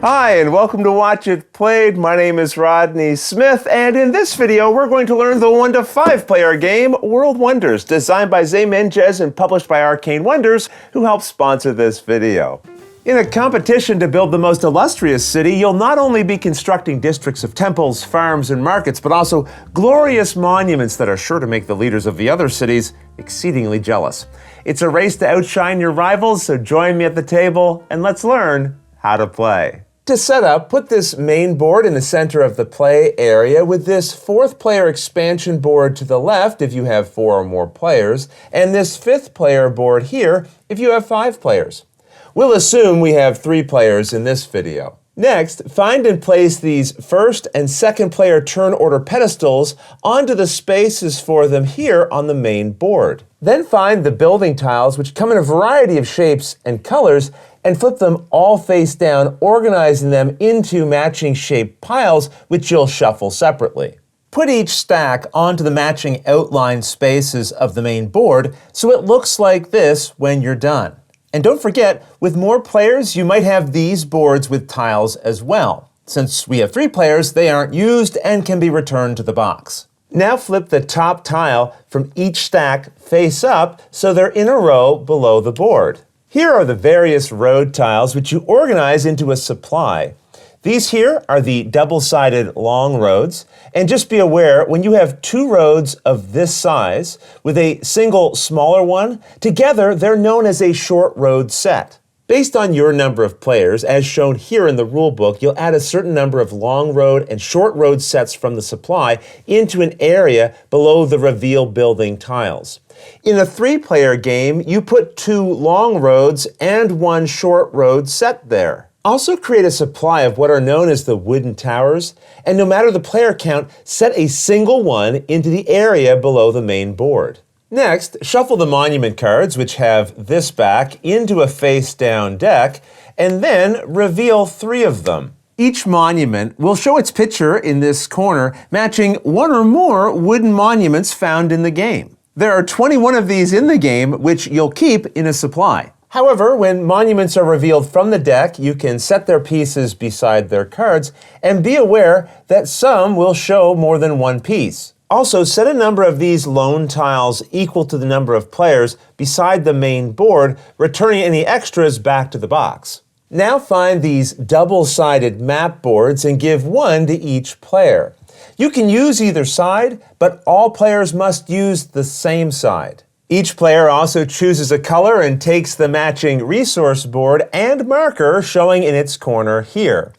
Hi, and welcome to Watch It Played. My name is Rodney Smith, and in this video, we're going to learn the 1 to 5 player game, World Wonders, designed by Zay Menges and published by Arcane Wonders, who helped sponsor this video. In a competition to build the most illustrious city, you'll not only be constructing districts of temples, farms, and markets, but also glorious monuments that are sure to make the leaders of the other cities exceedingly jealous. It's a race to outshine your rivals, so join me at the table and let's learn how to play. To set up, put this main board in the center of the play area with this 4th player expansion board to the left if you have 4 or more players, and this 5th player board here if you have 5 players. We'll assume we have 3 players in this video. Next, find and place these 1st and 2nd player turn order pedestals onto the spaces for them here on the main board. Then find the building tiles, which come in a variety of shapes and colors, and flip them all face down, organizing them into matching shaped piles, which you'll shuffle separately. Put each stack onto the matching outline spaces of the main board so it looks like this when you're done. And don't forget, with more players, you might have these boards with tiles as well. Since we have 3 players, they aren't used and can be returned to the box. Now flip the top tile from each stack face up so they're in a row below the board. Here are the various road tiles which you organize into a supply. These here are the double-sided long roads, and just be aware when you have 2 roads of this size with a single smaller one, together they're known as a short road set. Based on your number of players, as shown here in the rulebook, you'll add a certain number of long road and short road sets from the supply into an area below the reveal building tiles. In a 3-player game, you put 2 long roads and 1 short road set there. Also create a supply of what are known as the wooden towers, and no matter the player count, set a single one into the area below the main board. Next, shuffle the monument cards, which have this back, into a face-down deck, and then reveal 3 of them. Each monument will show its picture in this corner, matching 1 or more wooden monuments found in the game. There are 21 of these in the game, which you'll keep in a supply. However, when monuments are revealed from the deck, you can set their pieces beside their cards, and be aware that some will show more than 1 piece. Also, set a number of these lone tiles equal to the number of players beside the main board, returning any extras back to the box. Now find these double-sided map boards and give 1 to each player. You can use either side, but all players must use the same side. Each player also chooses a color and takes the matching resource board and marker showing in its corner here.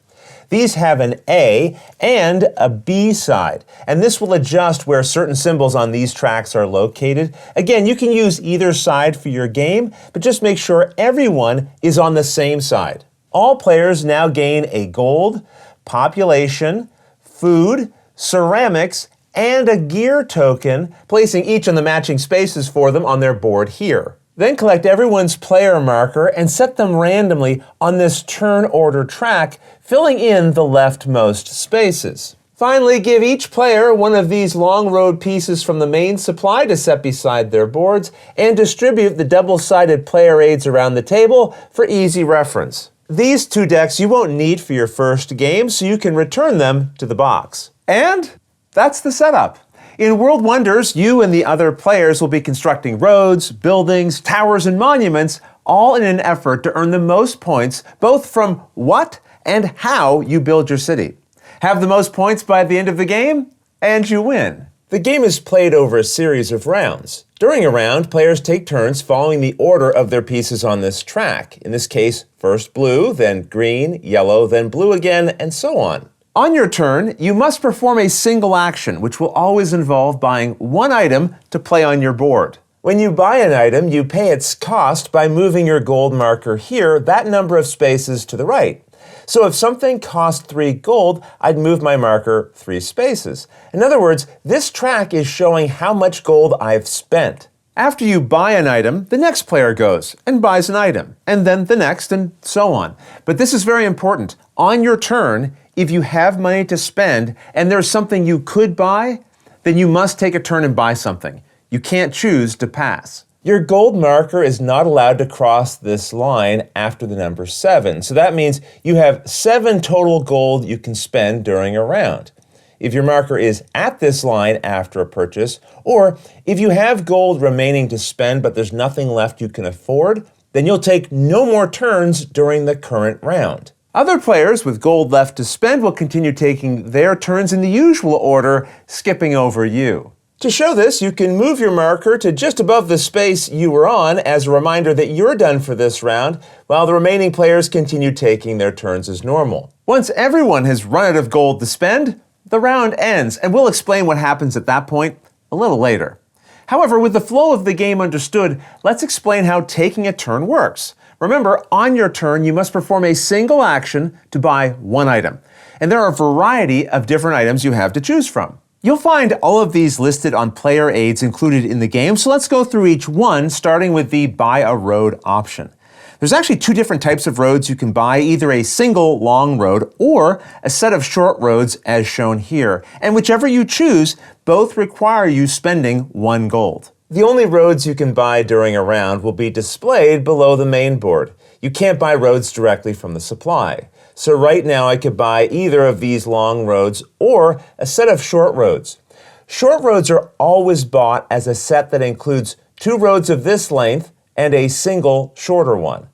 These have an A and a B side, and this will adjust where certain symbols on these tracks are located. Again, you can use either side for your game, but just make sure everyone is on the same side. All players now gain a gold, population, food, ceramics, and a gear token, placing each on the matching spaces for them on their board here. Then collect everyone's player marker and set them randomly on this turn order track, filling in the leftmost spaces. Finally, give each player 1 of these long road pieces from the main supply to set beside their boards, and distribute the double-sided player aids around the table for easy reference. These 2 decks you won't need for your first game, so you can return them to the box. And that's the setup. In World Wonders, you and the other players will be constructing roads, buildings, towers, and monuments, all in an effort to earn the most points, both from what and how you build your city. Have the most points by the end of the game, and you win. The game is played over a series of rounds. During a round, players take turns following the order of their pieces on this track. In this case, first blue, then green, yellow, then blue again, and so on. On your turn, you must perform a single action, which will always involve buying 1 item to play on your board. When you buy an item, you pay its cost by moving your gold marker here that number of spaces to the right. So if something cost 3 gold, I'd move my marker 3 spaces. In other words, this track is showing how much gold I've spent. After you buy an item, the next player goes and buys an item, and then the next, and so on. But this is very important. On your turn, if you have money to spend and there's something you could buy, then you must take a turn and buy something. You can't choose to pass. Your gold marker is not allowed to cross this line after the number 7. So that means you have 7 total gold you can spend during a round. If your marker is at this line after a purchase, or if you have gold remaining to spend but there's nothing left you can afford, then you'll take no more turns during the current round. Other players with gold left to spend will continue taking their turns in the usual order, skipping over you. To show this, you can move your marker to just above the space you were on as a reminder that you're done for this round, while the remaining players continue taking their turns as normal. Once everyone has run out of gold to spend, the round ends, and we'll explain what happens at that point a little later. However, with the flow of the game understood, let's explain how taking a turn works. Remember, on your turn, you must perform a single action to buy one item. And there are a variety of different items you have to choose from. You'll find all of these listed on player aids included in the game, so let's go through each one, starting with the buy a road option. There's actually 2 different types of roads you can buy, either a single long road or a set of short roads as shown here. And whichever you choose, both require you spending 1 gold. The only roads you can buy during a round will be displayed below the main board. You can't buy roads directly from the supply. So right now I could buy either of these long roads or a set of short roads. Short roads are always bought as a set that includes 2 roads of this length and a single shorter one.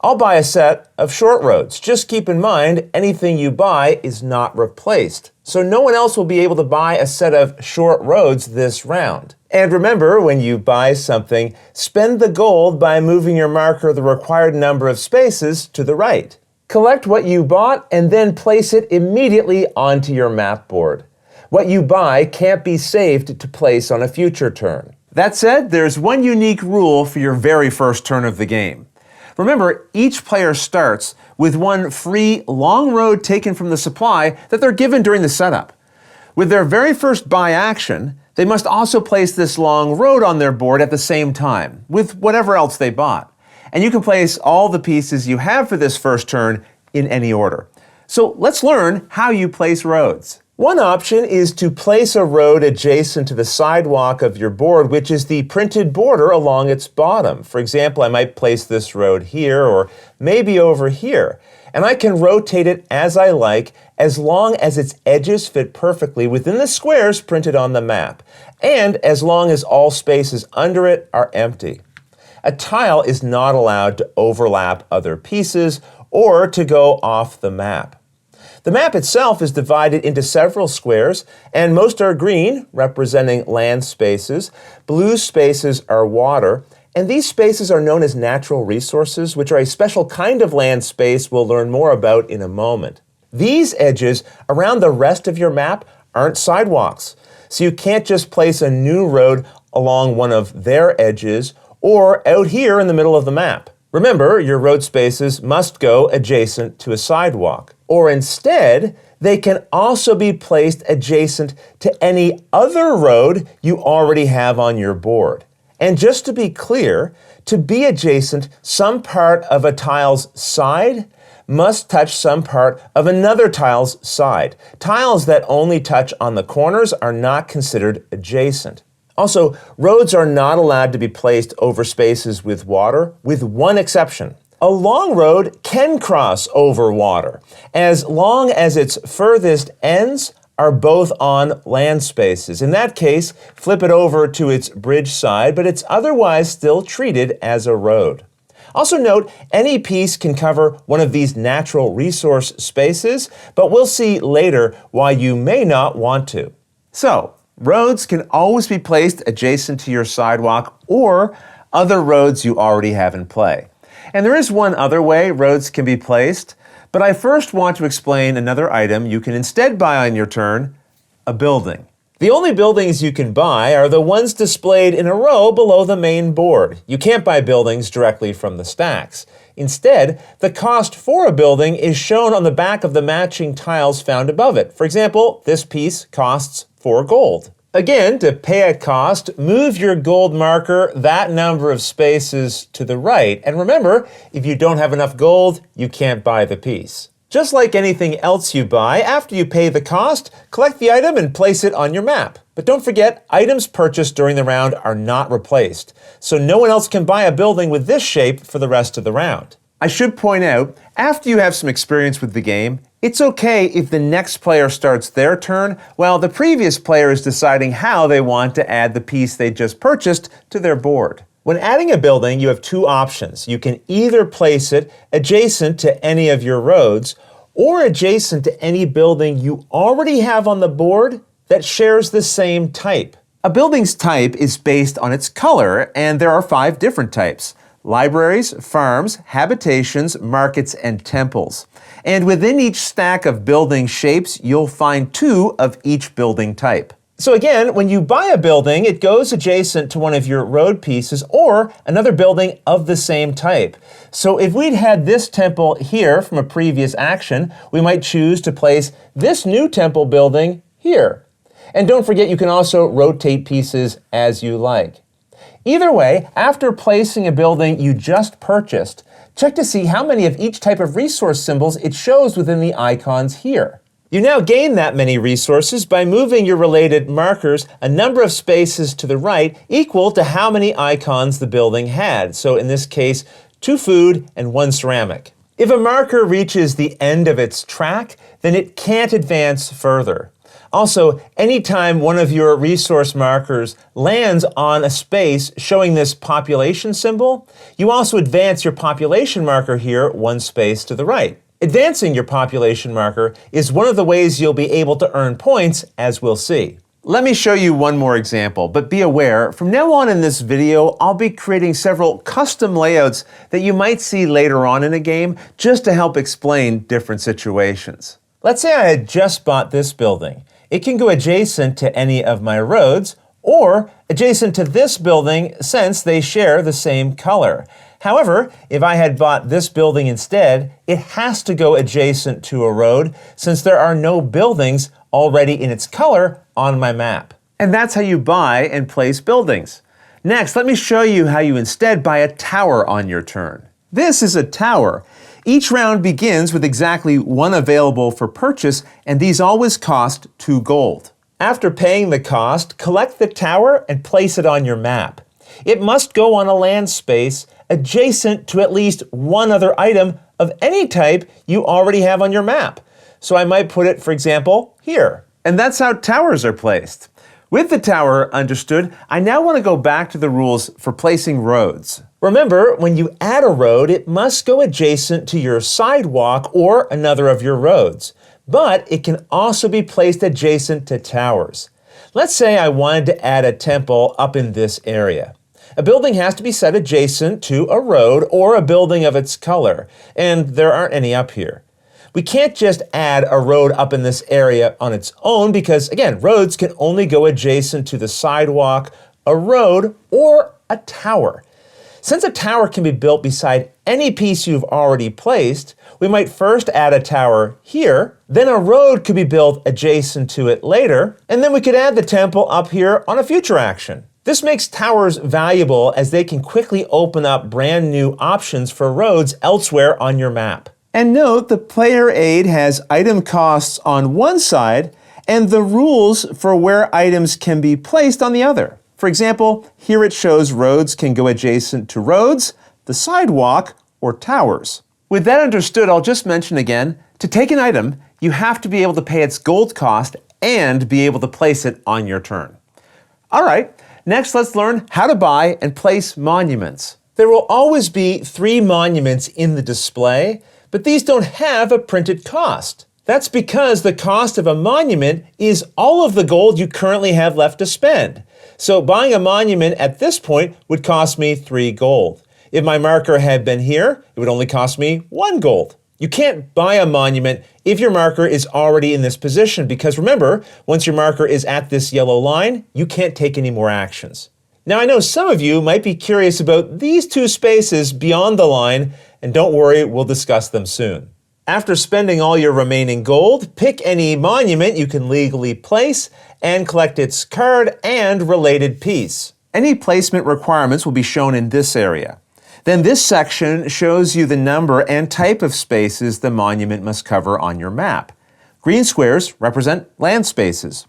I'll buy a set of short roads. Just keep in mind, anything you buy is not replaced. So no one else will be able to buy a set of short roads this round. And remember, when you buy something, spend the gold by moving your marker the required number of spaces to the right. Collect what you bought and then place it immediately onto your map board. What you buy can't be saved to place on a future turn. That said, there's one unique rule for your very first turn of the game. Remember, each player starts with 1 free long road taken from the supply that they're given during the setup. With their very first buy action, they must also place this long road on their board at the same time, with whatever else they bought. And you can place all the pieces you have for this first turn in any order. So let's learn how you place roads. One option is to place a road adjacent to the sidewalk of your board, which is the printed border along its bottom. For example, I might place this road here or maybe over here. And I can rotate it as I like as long as its edges fit perfectly within the squares printed on the map, and as long as all spaces under it are empty. A tile is not allowed to overlap other pieces or to go off the map. The map itself is divided into several squares, and most are green, representing land spaces. Blue spaces are water, and these spaces are known as natural resources, which are a special kind of land space we'll learn more about in a moment. These edges around the rest of your map aren't sidewalks, so you can't just place a new road along one of their edges or out here in the middle of the map. Remember, your road spaces must go adjacent to a sidewalk. Or instead, they can also be placed adjacent to any other road you already have on your board. And just to be clear, to be adjacent, some part of a tile's side must touch some part of another tile's side. Tiles that only touch on the corners are not considered adjacent. Also, roads are not allowed to be placed over spaces with water, with one exception. A long road can cross over water, as long as its furthest ends are both on land spaces. In that case, flip it over to its bridge side, but it's otherwise still treated as a road. Also note, any piece can cover one of these natural resource spaces, but we'll see later why you may not want to. So, roads can always be placed adjacent to your sidewalk or other roads you already have in play. And there is one other way roads can be placed, but I first want to explain another item you can instead buy on your turn, a building. The only buildings you can buy are the ones displayed in a row below the main board. You can't buy buildings directly from the stacks. Instead, the cost for a building is shown on the back of the matching tiles found above it. For example, this piece costs 4 gold. Again, to pay a cost, move your gold marker that number of spaces to the right. And remember, if you don't have enough gold, you can't buy the piece. Just like anything else you buy, after you pay the cost, collect the item and place it on your map. But don't forget, items purchased during the round are not replaced, so no one else can buy a building with this shape for the rest of the round. I should point out, after you have some experience with the game, it's okay if the next player starts their turn while the previous player is deciding how they want to add the piece they just purchased to their board. When adding a building, you have two options. You can either place it adjacent to any of your roads or adjacent to any building you already have on the board that shares the same type. A building's type is based on its color, and there are 5 different types: libraries, farms, habitations, markets, and temples. And within each stack of building shapes, you'll find 2 of each building type. So again, when you buy a building, it goes adjacent to one of your road pieces or another building of the same type. So if we'd had this temple here from a previous action, we might choose to place this new temple building here. And don't forget, you can also rotate pieces as you like. Either way, after placing a building you just purchased, check to see how many of each type of resource symbols it shows within the icons here. You now gain that many resources by moving your related markers a number of spaces to the right equal to how many icons the building had. So in this case, 2 food and 1 ceramic. If a marker reaches the end of its track, then it can't advance further. Also, anytime one of your resource markers lands on a space showing this population symbol, you also advance your population marker here 1 space to the right. Advancing your population marker is one of the ways you'll be able to earn points, as we'll see. Let me show you one more example, but be aware, from now on in this video, I'll be creating several custom layouts that you might see later on in a game just to help explain different situations. Let's say I had just bought this building. It can go adjacent to any of my roads or adjacent to this building since they share the same color. However, if I had bought this building instead, it has to go adjacent to a road since there are no buildings already in its color on my map. And that's how you buy and place buildings. Next, let me show you how you instead buy a tower on your turn. This is a tower. Each round begins with exactly 1 available for purchase, and these always cost 2 gold. After paying the cost, collect the tower and place it on your map. It must go on a land space adjacent to at least 1 other item of any type you already have on your map. So I might put it, for example, here. And that's how towers are placed. With the tower understood, I now want to go back to the rules for placing roads. Remember, when you add a road, it must go adjacent to your sidewalk or another of your roads. But it can also be placed adjacent to towers. Let's say I wanted to add a temple up in this area. A building has to be set adjacent to a road or a building of its color, and there aren't any up here. We can't just add a road up in this area on its own because, again, roads can only go adjacent to the sidewalk, a road, or a tower. Since a tower can be built beside any piece you've already placed, we might first add a tower here, then a road could be built adjacent to it later, and then we could add the temple up here on a future action. This makes towers valuable as they can quickly open up brand new options for roads elsewhere on your map. And note the player aid has item costs on one side and the rules for where items can be placed on the other. For example, here it shows roads can go adjacent to roads, the sidewalk, or towers. With that understood, I'll just mention again, to take an item, you have to be able to pay its gold cost and be able to place it on your turn. All right. Next, let's learn how to buy and place monuments. There will always be 3 monuments in the display, but these don't have a printed cost. That's because the cost of a monument is all of the gold you currently have left to spend. So buying a monument at this point would cost me 3 gold. If my marker had been here, it would only cost me 1 gold. You can't buy a monument if your marker is already in this position because remember, once your marker is at this yellow line, you can't take any more actions. Now I know some of you might be curious about these 2 spaces beyond the line, and don't worry, we'll discuss them soon. After spending all your remaining gold, pick any monument you can legally place and collect its card and related piece. Any placement requirements will be shown in this area. Then this section shows you the number and type of spaces the monument must cover on your map. Green squares represent land spaces.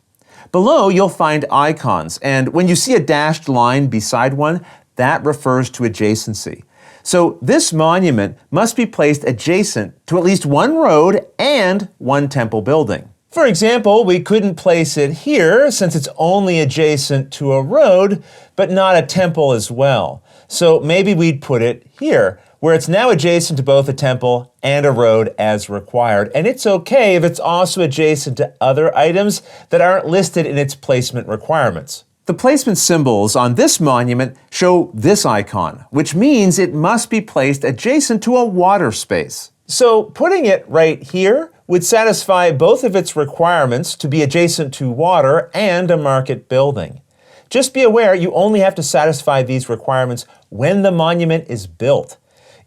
Below, you'll find icons, and when you see a dashed line beside one, that refers to adjacency. So this monument must be placed adjacent to at least one road and one temple building. For example, we couldn't place it here since it's only adjacent to a road, but not a temple as well. So maybe we'd put it here, where it's now adjacent to both a temple and a road as required. And it's okay if it's also adjacent to other items that aren't listed in its placement requirements. The placement symbols on this monument show this icon, which means it must be placed adjacent to a water space. So putting it right here would satisfy both of its requirements to be adjacent to water and a market building. Just be aware you only have to satisfy these requirements when the monument is built.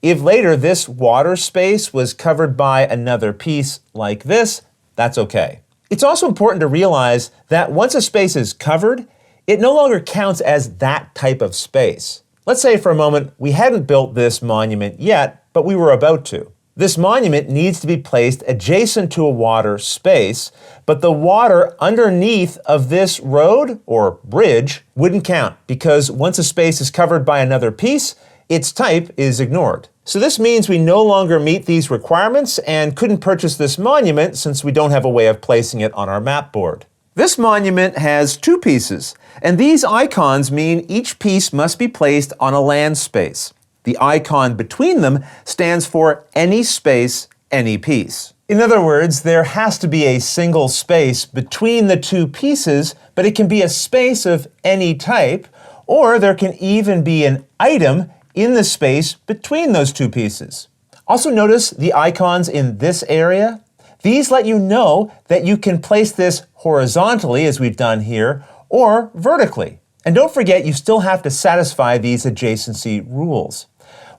If later this water space was covered by another piece like this, that's okay. It's also important to realize that once a space is covered, it no longer counts as that type of space. Let's say for a moment we hadn't built this monument yet, but we were about to. This monument needs to be placed adjacent to a water space, but the water underneath of this road or bridge wouldn't count because once a space is covered by another piece, its type is ignored. So this means we no longer meet these requirements and couldn't purchase this monument since we don't have a way of placing it on our map board. This monument has two pieces, and these icons mean each piece must be placed on a land space. The icon between them stands for any space, any piece. In other words, there has to be a single space between the two pieces, but it can be a space of any type, or there can even be an item in the space between those two pieces. Also notice the icons in this area. These let you know that you can place this horizontally, as we've done here, or vertically. And don't forget, you still have to satisfy these adjacency rules.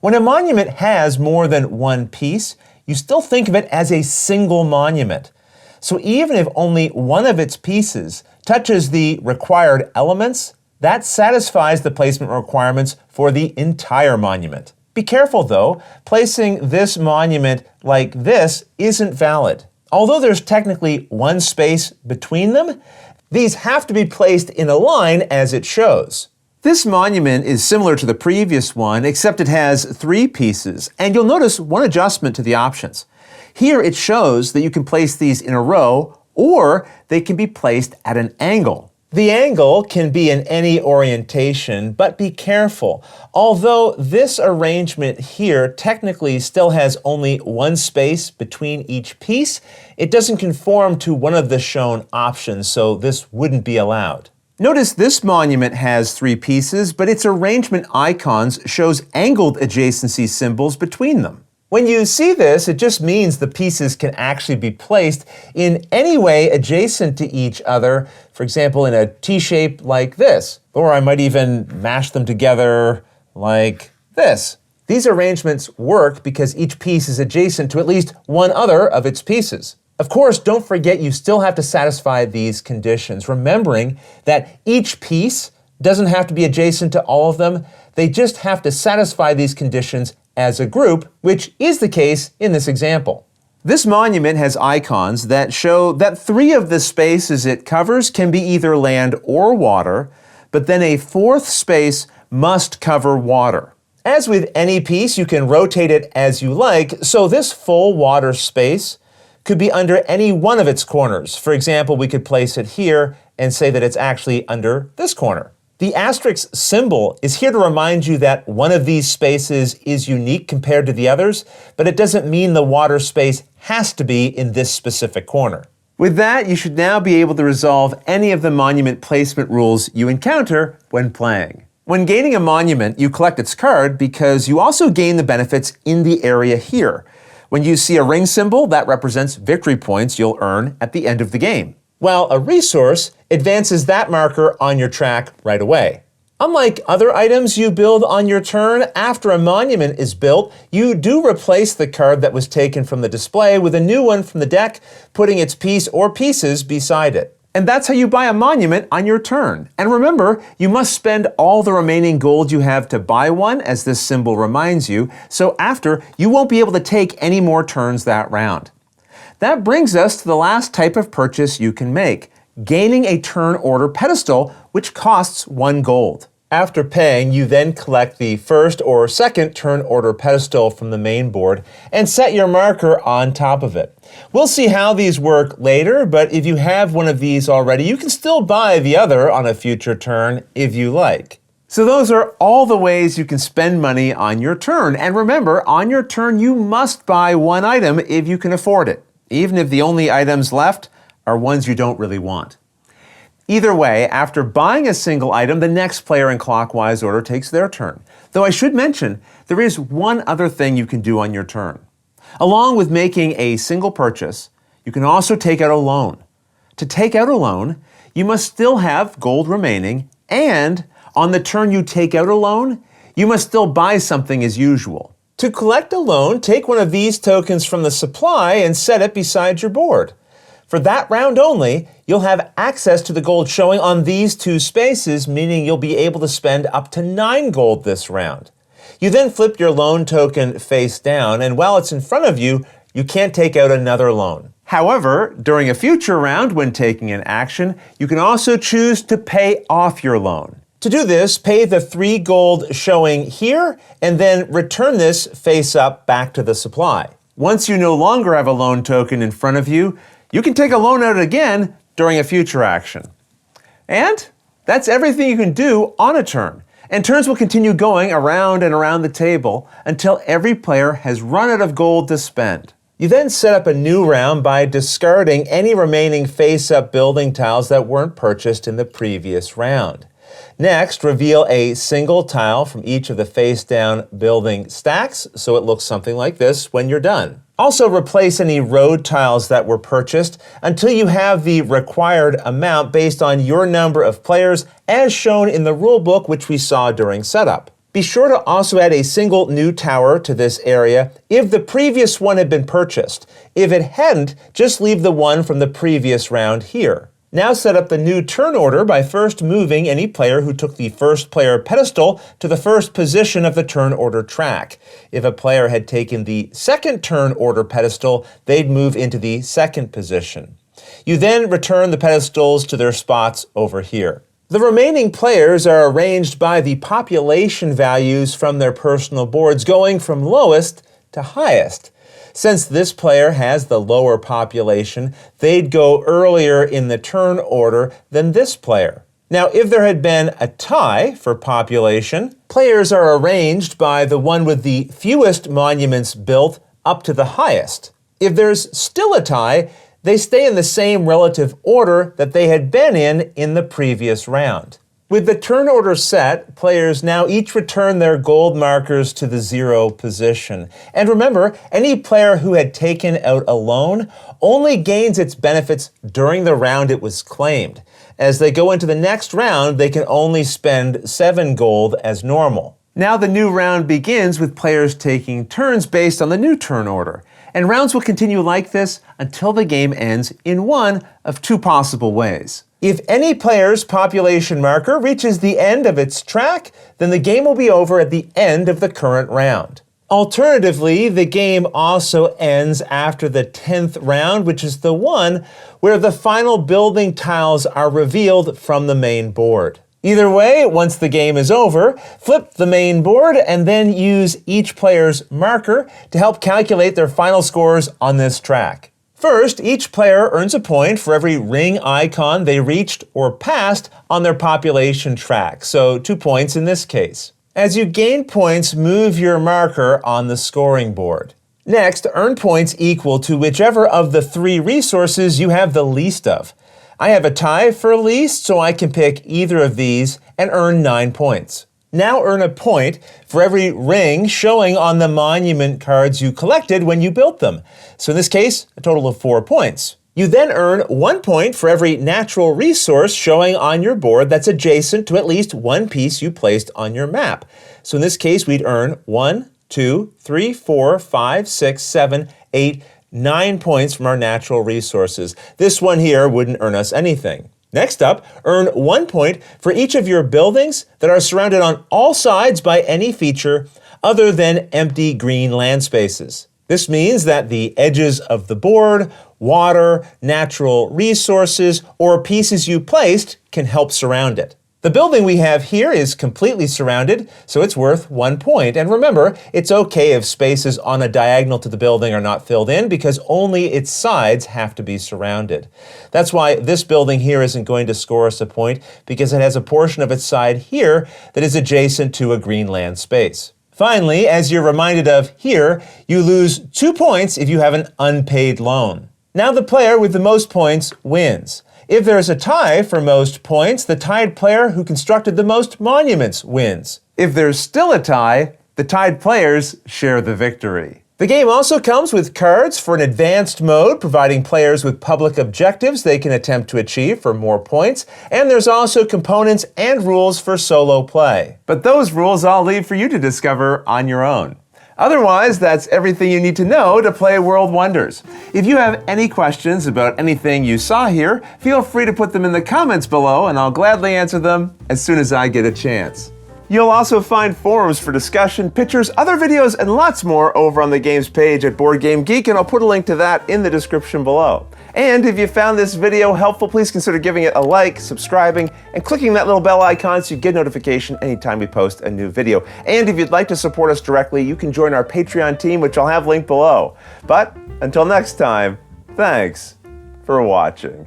When a monument has more than one piece, you still think of it as a single monument. So even if only one of its pieces touches the required elements, that satisfies the placement requirements for the entire monument. Be careful though, placing this monument like this isn't valid. Although there's technically one space between them, these have to be placed in a line as it shows. This monument is similar to the previous one, except it has three pieces, and you'll notice one adjustment to the options. Here it shows that you can place these in a row, or they can be placed at an angle. The angle can be in any orientation, but be careful. Although this arrangement here technically still has only one space between each piece, it doesn't conform to one of the shown options, so this wouldn't be allowed. Notice this monument has three pieces, but its arrangement icons shows angled adjacency symbols between them. When you see this, it just means the pieces can actually be placed in any way adjacent to each other, for example, in a T-shape like this. Or I might even mash them together like this. These arrangements work because each piece is adjacent to at least one other of its pieces. Of course, don't forget you still have to satisfy these conditions, remembering that each piece doesn't have to be adjacent to all of them. They just have to satisfy these conditions as a group, which is the case in this example. This monument has icons that show that three of the spaces it covers can be either land or water, but then a fourth space must cover water. As with any piece, you can rotate it as you like, so this full water space could be under any one of its corners. For example, we could place it here and say that it's actually under this corner. The asterisk symbol is here to remind you that one of these spaces is unique compared to the others, but it doesn't mean the water space has to be in this specific corner. With that, you should now be able to resolve any of the monument placement rules you encounter when playing. When gaining a monument, you collect its card because you also gain the benefits in the area here. When you see a ring symbol, that represents victory points you'll earn at the end of the game, while a resource advances that marker on your track right away. Unlike other items you build on your turn, after a monument is built, you do replace the card that was taken from the display with a new one from the deck, putting its piece or pieces beside it. And that's how you buy a monument on your turn. And remember, you must spend all the remaining gold you have to buy one, as this symbol reminds you, so after, you won't be able to take any more turns that round. That brings us to the last type of purchase you can make, gaining a turn order pedestal, which costs 1 gold. After paying, you then collect the first or second turn order pedestal from the main board and set your marker on top of it. We'll see how these work later, but if you have one of these already, you can still buy the other on a future turn if you like. So those are all the ways you can spend money on your turn. And remember, on your turn, you must buy one item if you can afford it, even if the only items left are ones you don't really want. Either way, after buying a single item, the next player in clockwise order takes their turn. Though I should mention, there is one other thing you can do on your turn. Along with making a single purchase, you can also take out a loan. To take out a loan, you must still have gold remaining, and on the turn you take out a loan, you must still buy something as usual. To collect a loan, take one of these tokens from the supply and set it beside your board. For that round only, you'll have access to the gold showing on these 2 spaces, meaning you'll be able to spend up to 9 gold this round. You then flip your loan token face down, and while it's in front of you, you can't take out another loan. However, during a future round when taking an action, you can also choose to pay off your loan. To do this, pay the 3 gold showing here, and then return this face up back to the supply. Once you no longer have a loan token in front of you, you can take a loan out again during a future action. And that's everything you can do on a turn. And turns will continue going around and around the table until every player has run out of gold to spend. You then set up a new round by discarding any remaining face-up building tiles that weren't purchased in the previous round. Next, reveal a single tile from each of the face-down building stacks, so it looks something like this when you're done. Also, replace any road tiles that were purchased until you have the required amount based on your number of players as shown in the rulebook, which we saw during setup. Be sure to also add a single new tower to this area if the previous one had been purchased. If it hadn't, just leave the one from the previous round here. Now set up the new turn order by first moving any player who took the first player pedestal to the first position of the turn order track. If a player had taken the second turn order pedestal, they'd move into the second position. You then return the pedestals to their spots over here. The remaining players are arranged by the population values from their personal boards, going from lowest to highest. Since this player has the lower population, they'd go earlier in the turn order than this player. Now, if there had been a tie for population, players are arranged by the one with the fewest monuments built up to the highest. If there's still a tie, they stay in the same relative order that they had been in the previous round. With the turn order set, players now each return their gold markers to the 0 position. And remember, any player who had taken out a loan only gains its benefits during the round it was claimed. As they go into the next round, they can only spend 7 gold as normal. Now the new round begins with players taking turns based on the new turn order. And rounds will continue like this until the game ends in one of 2 possible ways. If any player's population marker reaches the end of its track, then the game will be over at the end of the current round. Alternatively, the game also ends after the 10th round, which is the one where the final building tiles are revealed from the main board. Either way, once the game is over, flip the main board and then use each player's marker to help calculate their final scores on this track. First, each player earns a point for every ring icon they reached or passed on their population track, so 2 points in this case. As you gain points, move your marker on the scoring board. Next, earn points equal to whichever of the 3 resources you have the least of. I have a tie for least, so I can pick either of these and earn 9 points. Now earn a point for every ring showing on the monument cards you collected when you built them. So in this case, a total of 4 points. You then earn 1 point for every natural resource showing on your board that's adjacent to at least one piece you placed on your map. So in this case, we'd earn 1, 2, 3, 4, 5, 6, 7, 8, 9 points from our natural resources. This one here wouldn't earn us anything. Next up, earn 1 point for each of your buildings that are surrounded on all sides by any feature other than empty green land spaces. This means that the edges of the board, water, natural resources, or pieces you placed can help surround it. The building we have here is completely surrounded, so it's worth 1 point. And remember, it's okay if spaces on a diagonal to the building are not filled in because only its sides have to be surrounded. That's why this building here isn't going to score us a point because it has a portion of its side here that is adjacent to a green land space. Finally, as you're reminded of here, you lose 2 points if you have an unpaid loan. Now the player with the most points wins. If there's a tie for most points, the tied player who constructed the most monuments wins. If there's still a tie, the tied players share the victory. The game also comes with cards for an advanced mode, providing players with public objectives they can attempt to achieve for more points, and there's also components and rules for solo play. But those rules I'll leave for you to discover on your own. Otherwise, that's everything you need to know to play World Wonders. If you have any questions about anything you saw here, feel free to put them in the comments below and I'll gladly answer them as soon as I get a chance. You'll also find forums for discussion, pictures, other videos, and lots more over on the games page at Board Game Geek, and I'll put a link to that in the description below. And if you found this video helpful, please consider giving it a like, subscribing, and clicking that little bell icon so you get notification anytime we post a new video. And if you'd like to support us directly, you can join our Patreon team, which I'll have linked below. But until next time, thanks for watching.